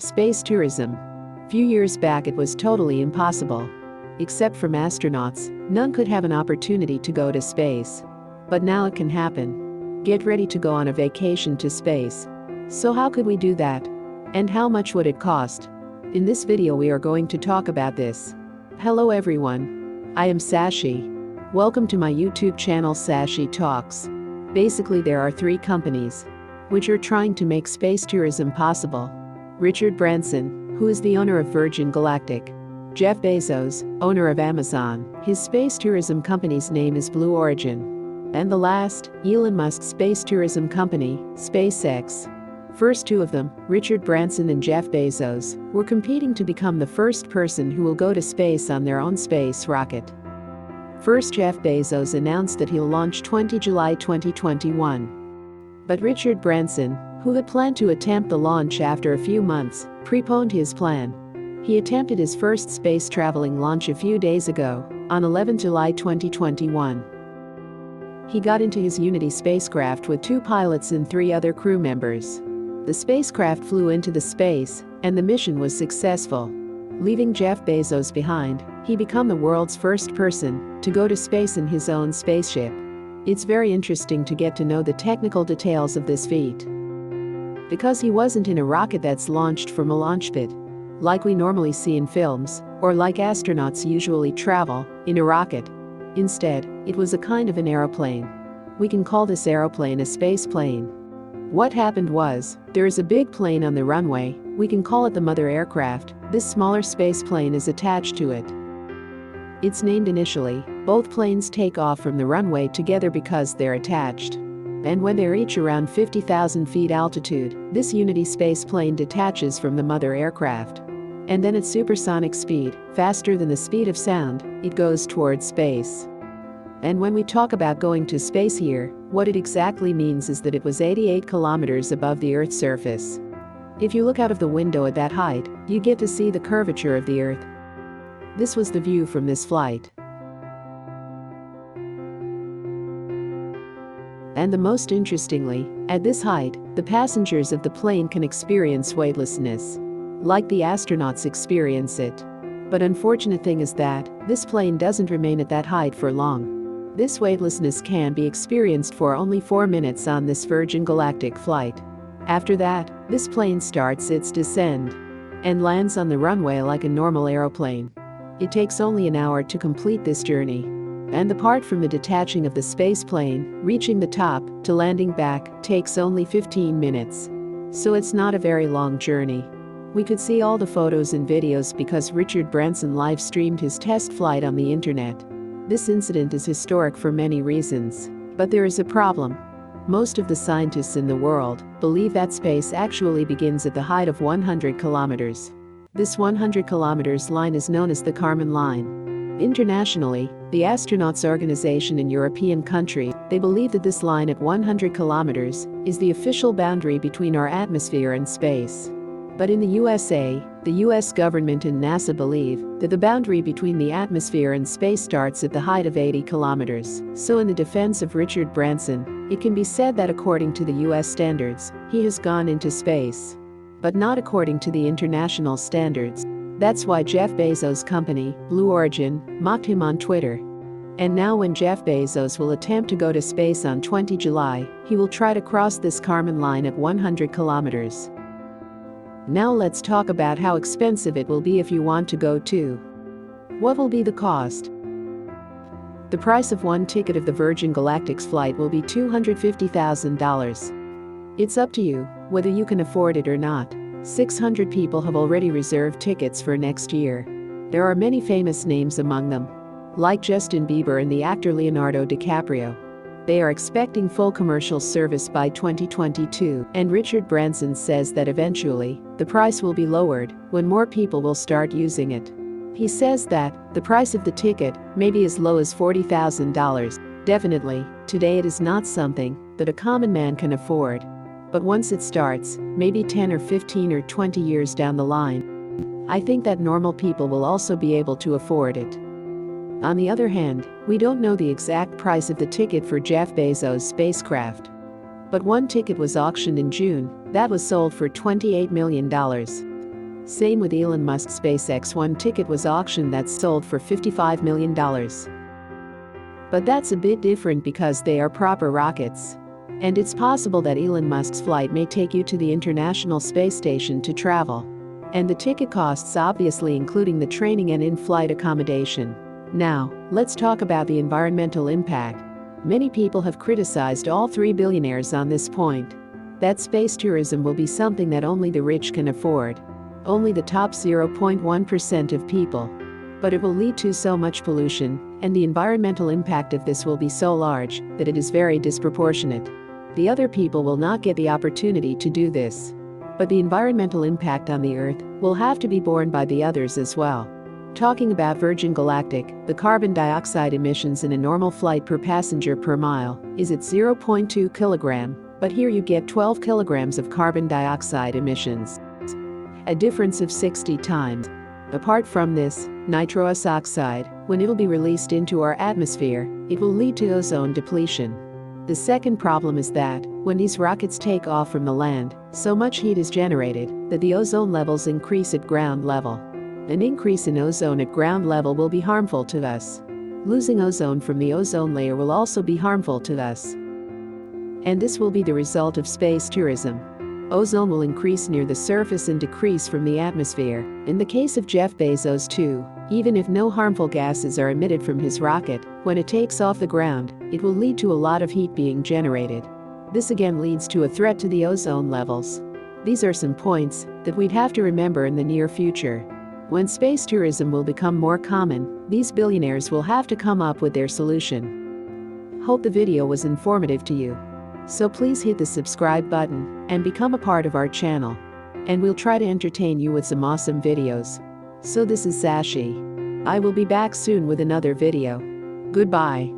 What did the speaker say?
Space tourism. Few years back it was totally impossible. Except from astronauts, none could have an opportunity to go to space. But now it can happen. Get ready to go on a vacation to space. So how could we do that? And how much would it cost? In this video we are going to talk about this. Hello everyone. I am Sashi. Welcome to my YouTube channel Sashi Talks. Basically there are three companies which are trying to make space tourism possible. Richard Branson, who is the owner of Virgin Galactic. Jeff Bezos, owner of Amazon. His space tourism company's name is Blue Origin. And the last, Elon Musk's space tourism company, SpaceX. First two of them, Richard Branson and Jeff Bezos, were competing to become the first person who will go to space on their own space rocket. First, Jeff Bezos announced that he'll launch 20 July 2021. But Richard Branson, who had planned to attempt the launch after a few months, preponed his plan. He attempted his first space-traveling launch a few days ago, on 11 July 2021. He got into his Unity spacecraft with 2 pilots and 3 other crew members. The spacecraft flew into the space, and the mission was successful. Leaving Jeff Bezos behind, he became the world's first person to go to space in his own spaceship. It's very interesting to get to know the technical details of this feat. Because he wasn't in a rocket that's launched from a launch pit, like we normally see in films, or like astronauts usually travel, in a rocket. Instead, it was a kind of an aeroplane. We can call this aeroplane a space plane. What happened was, there is a big plane on the runway, we can call it the mother aircraft. This smaller space plane is attached to it. It's named initially. Both planes take off from the runway together because they're attached. And when they reach around 50,000 feet altitude, this Unity space plane detaches from the mother aircraft. And then at supersonic speed, faster than the speed of sound, it goes towards space. And when we talk about going to space here, what it exactly means is that it was 88 kilometers above the Earth's surface. If you look out of the window at that height, you get to see the curvature of the Earth. This was the view from this flight. And the most interestingly, at this height, the passengers of the plane can experience weightlessness, like the astronauts experience it. But unfortunate thing is that, this plane doesn't remain at that height for long. This weightlessness can be experienced for only 4 minutes on this Virgin Galactic flight. After that, this plane starts its descent and lands on the runway like a normal aeroplane. It takes only an hour to complete this journey. And the part from the detaching of the space plane, reaching the top, to landing back, takes only 15 minutes. So it's not a very long journey. We could see all the photos and videos because Richard Branson live-streamed his test flight on the internet. This incident is historic for many reasons. But there is a problem. Most of the scientists in the world believe that space actually begins at the height of 100 kilometers. This 100 kilometers line is known as the Kármán line. Internationally, the astronauts organization in European countries, they believe that this line at 100 kilometers is the official boundary between our atmosphere and space. But in the USA, the US government and NASA believe that the boundary between the atmosphere and space starts at the height of 80 kilometers. So in the defense of Richard Branson, it can be said that according to the US standards, he has gone into space. But not according to the international standards. That's why Jeff Bezos' company, Blue Origin, mocked him on Twitter. And now when Jeff Bezos will attempt to go to space on 20 July, he will try to cross this Kármán line at 100 kilometers. Now let's talk about how expensive it will be if you want to go too. What will be the cost? The price of one ticket of the Virgin Galactic's flight will be $250,000. It's up to you whether you can afford it or not. 600 people have already reserved tickets for next year. There are many famous names among them, like Justin Bieber and the actor Leonardo DiCaprio. They are expecting full commercial service by 2022, and Richard Branson says that eventually, the price will be lowered when more people will start using it. He says that the price of the ticket may be as low as $40,000. Definitely, today it is not something that a common man can afford. But once it starts, maybe 10 or 15 or 20 years down the line, I think that normal people will also be able to afford it. On the other hand, we don't know the exact price of the ticket for Jeff Bezos' spacecraft. But one ticket was auctioned in June that was sold for $28 million. Same with Elon Musk's SpaceX. One ticket was auctioned that sold for $55 million. But that's a bit different because they are proper rockets. And it's possible that Elon Musk's flight may take you to the International Space Station to travel. And the ticket costs obviously including the training and in-flight accommodation. Now, let's talk about the environmental impact. Many people have criticized all three billionaires on this point. That space tourism will be something that only the rich can afford. Only the top 0.1% of people. But it will lead to so much pollution, and the environmental impact of this will be so large that it is very disproportionate. The other people will not get the opportunity to do this. But the environmental impact on the Earth will have to be borne by the others as well. Talking about Virgin Galactic, the carbon dioxide emissions in a normal flight per passenger per mile is at 0.2 kilogram, but here you get 12 kilograms of carbon dioxide emissions. A difference of 60 times. Apart from this, nitrous oxide, when it'll be released into our atmosphere, it will lead to ozone depletion. The second problem is that, when these rockets take off from the land, so much heat is generated that the ozone levels increase at ground level. An increase in ozone at ground level will be harmful to us. Losing ozone from the ozone layer will also be harmful to us. And this will be the result of space tourism. Ozone will increase near the surface and decrease from the atmosphere. In the case of Jeff Bezos too, even if no harmful gases are emitted from his rocket, when it takes off the ground, it will lead to a lot of heat being generated. This again leads to a threat to the ozone levels. These are some points that we'd have to remember in the near future. When space tourism will become more common, these billionaires will have to come up with their solution. Hope the video was informative to you. So please hit the subscribe button and become a part of our channel. And we'll try to entertain you with some awesome videos. So this is Sashi. I will be back soon with another video. Goodbye.